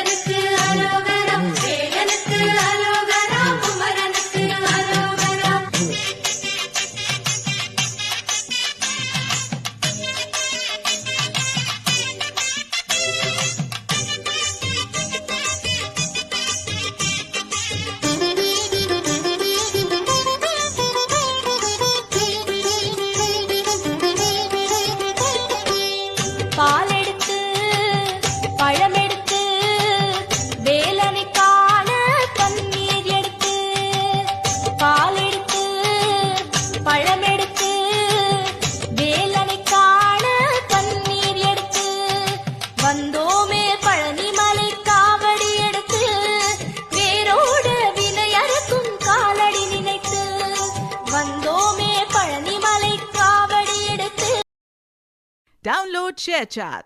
வேலனுக்கு அரோகரா, வேலனுக்கு அரோகரா, குமரனுக்கு அரோகரா. பாலெடுத்து பழமெடுத்து வேலனை காண தண்ணீர் எடுத்து, பாலெடுத்து பழமெடுத்து வேலனை காண தண்ணீர் எடுத்து, வந்தோமே பழனிமலை காவடி எடுத்து, வேரோடு வினை அறுக்கும் காலடி நினைத்து, வந்தோமே பழனிமலை காவடி எடுத்து. Download ShareChat.